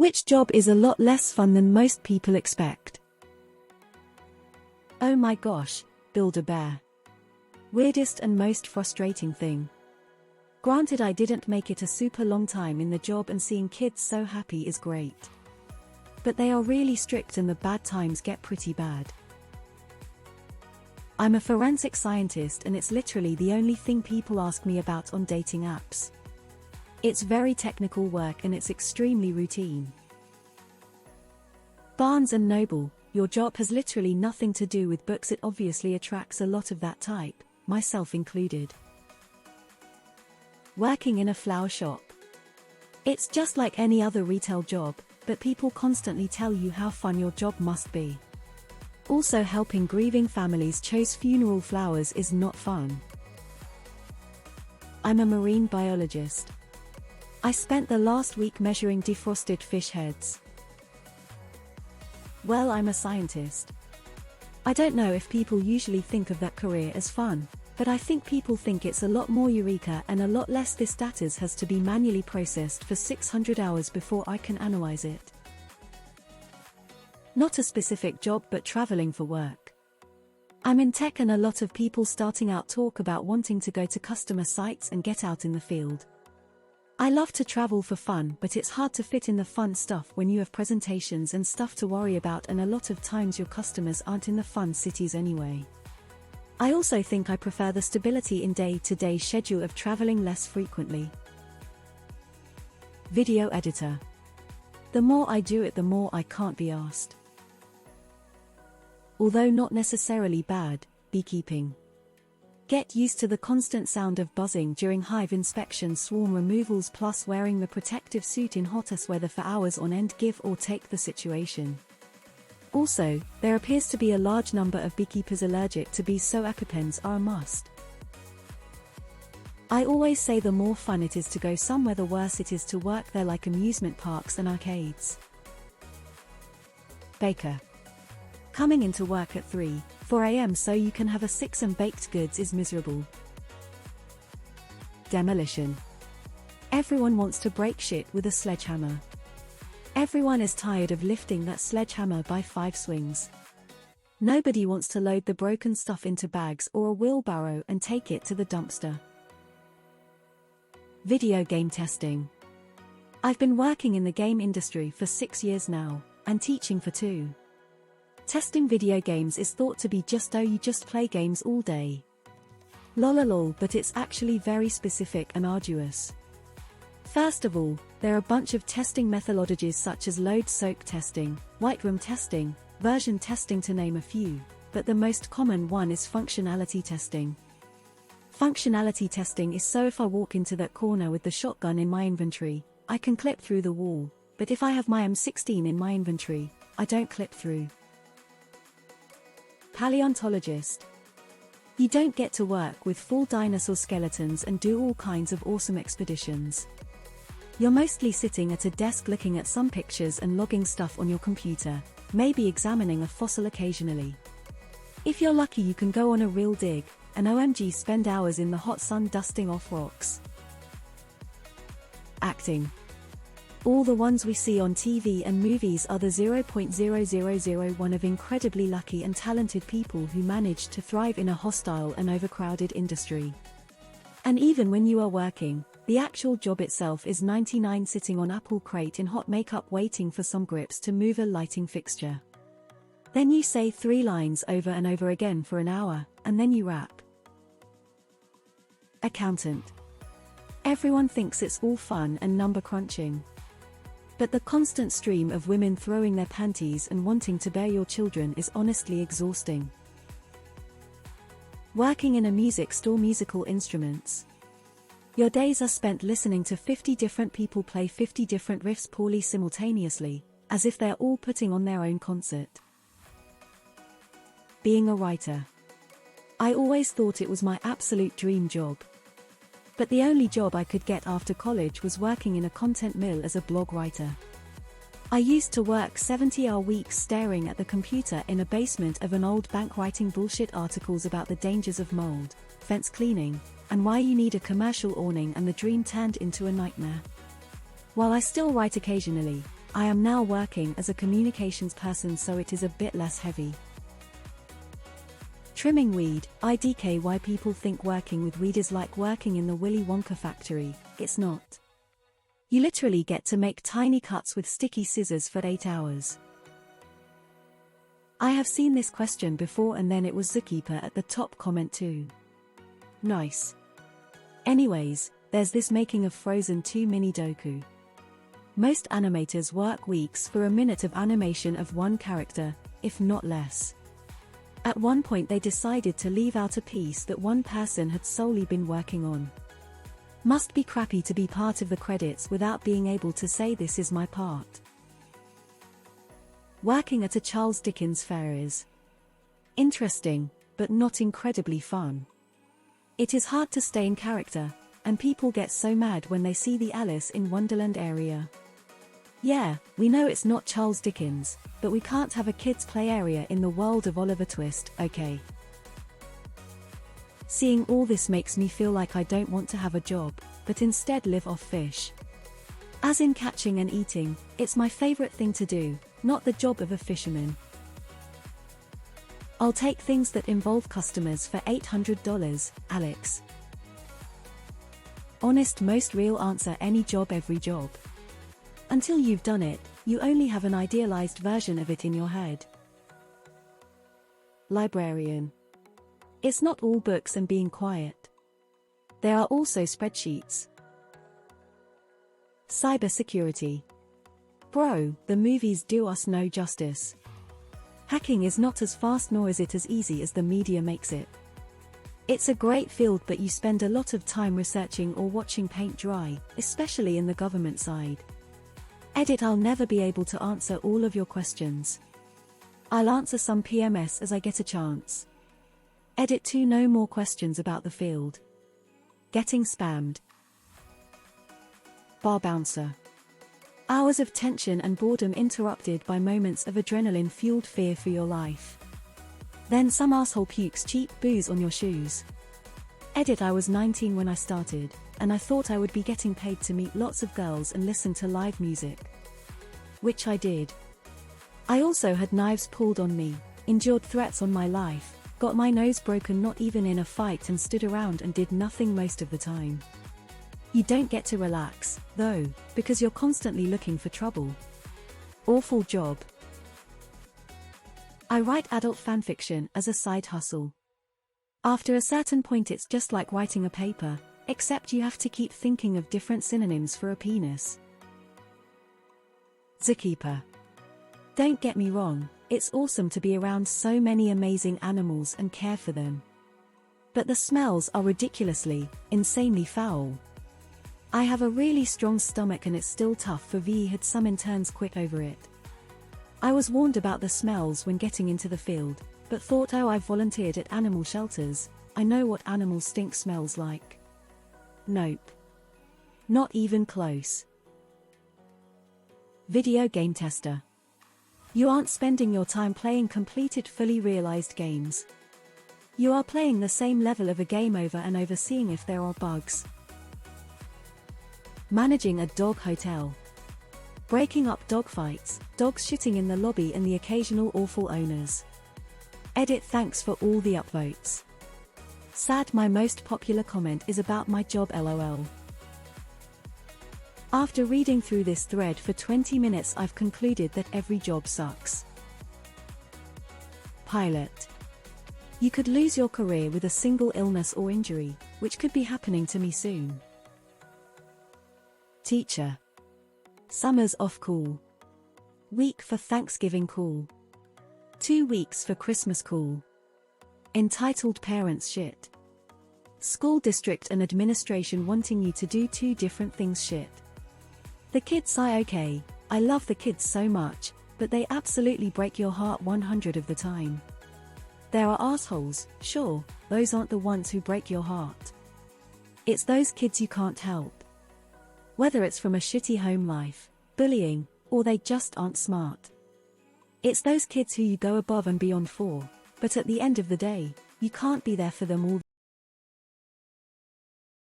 Which job is a lot less fun than most people expect? Oh my gosh, Build-A-Bear. Weirdest and most frustrating thing. Granted, I didn't make it a super long time in the job and seeing kids so happy is great. But they are really strict and the bad times get pretty bad. I'm a forensic scientist and it's literally the only thing people ask me about on dating apps. It's very technical work and it's extremely routine. Barnes & Noble, your job has literally nothing to do with books. It obviously attracts a lot of that type, myself included. Working in a flower shop. It's just like any other retail job, but people constantly tell you how fun your job must be. Also, helping grieving families choose funeral flowers is not fun. I'm a marine biologist. I spent the last week measuring defrosted fish heads. Well, I'm a scientist. I don't know if people usually think of that career as fun, but I think people think it's a lot more eureka and a lot less. This data has to be manually processed for 600 hours before I can analyze it. Not a specific job, but traveling for work. I'm in tech and a lot of people starting out talk about wanting to go to customer sites and get out in the field. I love to travel for fun, but it's hard to fit in the fun stuff when you have presentations and stuff to worry about, and a lot of times your customers aren't in the fun cities anyway. I also think I prefer the stability in day-to-day schedule of traveling less frequently. Video editor. The more I do it, the more I can't be asked. Although not necessarily bad, beekeeping. Get used to the constant sound of buzzing during hive inspections, swarm removals, plus wearing the protective suit in hottest weather for hours on end. Give or take the situation. Also, there appears to be a large number of beekeepers allergic to bees, so EpiPens are a must. I always say the more fun it is to go somewhere, the worse it is to work there, like amusement parks and arcades. Baker. Coming into work at 4 a.m. so you can have a 6 and baked goods is miserable. Demolition. Everyone wants to break shit with a sledgehammer. Everyone is tired of lifting that sledgehammer by 5 swings. Nobody wants to load the broken stuff into bags or a wheelbarrow and take it to the dumpster. Video game testing. I've been working in the game industry for 6 years now, and teaching for 2. Testing video games is thought to be just, oh, you just play games all day. Lol, but it's actually very specific and arduous. First of all, there are a bunch of testing methodologies such as load soak testing, whiteroom testing, version testing, to name a few, but the most common one is functionality testing. Functionality testing is so if I walk into that corner with the shotgun in my inventory, I can clip through the wall, but if I have my M16 in my inventory, I don't clip through. Paleontologist. You don't get to work with full dinosaur skeletons and do all kinds of awesome expeditions. You're mostly sitting at a desk looking at some pictures and logging stuff on your computer, maybe examining a fossil occasionally. If you're lucky, you can go on a real dig, and OMG spend hours in the hot sun dusting off rocks. Acting. All the ones we see on TV and movies are the 0.0001 of incredibly lucky and talented people who manage to thrive in a hostile and overcrowded industry. And even when you are working, the actual job itself is 99 sitting on apple crate in hot makeup waiting for some grips to move a lighting fixture. Then you say 3 lines over and over again for an hour, and then you rap. Accountant. Everyone thinks it's all fun and number crunching. But the constant stream of women throwing their panties and wanting to bear your children is honestly exhausting. Working in a music store, musical instruments. Your days are spent listening to 50 different people play 50 different riffs poorly simultaneously, as if they're all putting on their own concert. Being a writer. I always thought it was my absolute dream job. But the only job I could get after college was working in a content mill as a blog writer. I used to work 70-hour weeks staring at the computer in a basement of an old bank writing bullshit articles about the dangers of mold, fence cleaning, and why you need a commercial awning, and the dream turned into a nightmare. While I still write occasionally, I am now working as a communications person, so it is a bit less heavy. Trimming weed. IDK why people think working with weed is like working in the Willy Wonka factory. It's not. You literally get to make tiny cuts with sticky scissors for 8 hours. I have seen this question before, and then it was Zookeeper at the top comment too. Nice. Anyways, there's this making of Frozen 2 mini doku. Most animators work weeks for a minute of animation of one character, if not less. At one point they decided to leave out a piece that one person had solely been working on. Must be crappy to be part of the credits without being able to say this is my part. Working at a Charles Dickens fair is interesting, but not incredibly fun. It is hard to stay in character, and people get so mad when they see the Alice in Wonderland area. Yeah, we know it's not Charles Dickens, but we can't have a kids' play area in the world of Oliver Twist, okay? Seeing all this makes me feel like I don't want to have a job, but instead live off fish. As in catching and eating, it's my favorite thing to do, not the job of a fisherman. I'll take things that involve customers for $800, Alex. Honest, most real answer: any job, every job. Until you've done it, you only have an idealized version of it in your head. Librarian. It's not all books and being quiet. There are also spreadsheets. Cybersecurity. Bro, the movies do us no justice. Hacking is not as fast nor is it as easy as the media makes it. It's a great field, but you spend a lot of time researching or watching paint dry, especially in the government side. Edit. I'll never be able to answer all of your questions. I'll answer some PMS as I get a chance. Edit 2. No more questions about the field. Getting spammed. Bar bouncer. Hours of tension and boredom interrupted by moments of adrenaline-fueled fear for your life. Then some asshole pukes cheap booze on your shoes. Edit. I was 19 when I started, and I thought I would be getting paid to meet lots of girls and listen to live music. Which I did. I also had knives pulled on me, endured threats on my life, got my nose broken not even in a fight, and stood around and did nothing most of the time. You don't get to relax, though, because you're constantly looking for trouble. Awful job. I write adult fanfiction as a side hustle. After a certain point it's just like writing a paper, except you have to keep thinking of different synonyms for a penis. Zookeeper. Don't get me wrong, it's awesome to be around so many amazing animals and care for them. But the smells are ridiculously, insanely foul. I have a really strong stomach and it's still tough for VE. Had some interns quit over it. I was warned about the smells when getting into the field, but thought, oh, I've volunteered at animal shelters, I know what animal stink smells like. Nope. Not even close. Video game tester. You aren't spending your time playing completed, fully realized games. You are playing the same level of a game over and over, seeing if there are bugs. Managing a dog hotel. Breaking up dog fights, dogs shitting in the lobby, and the occasional awful owners. Edit. Thanks for all the upvotes. Sad. My most popular comment is about my job, lol. After reading through this thread for 20 minutes, I've concluded that every job sucks. Pilot. You could lose your career with a single illness or injury, which could be happening to me soon. Teacher. Summer's off cool. Week for Thanksgiving cool. 2 weeks for Christmas cool. Entitled parents shit. School district and administration wanting you to do 2 different things shit. The kids sigh. Okay, I love the kids so much, but they absolutely break your heart 100 of the time. There are assholes, sure, those aren't the ones who break your heart. It's those kids you can't help. Whether it's from a shitty home life, bullying, or they just aren't smart. It's those kids who you go above and beyond for, but at the end of the day, you can't be there for them all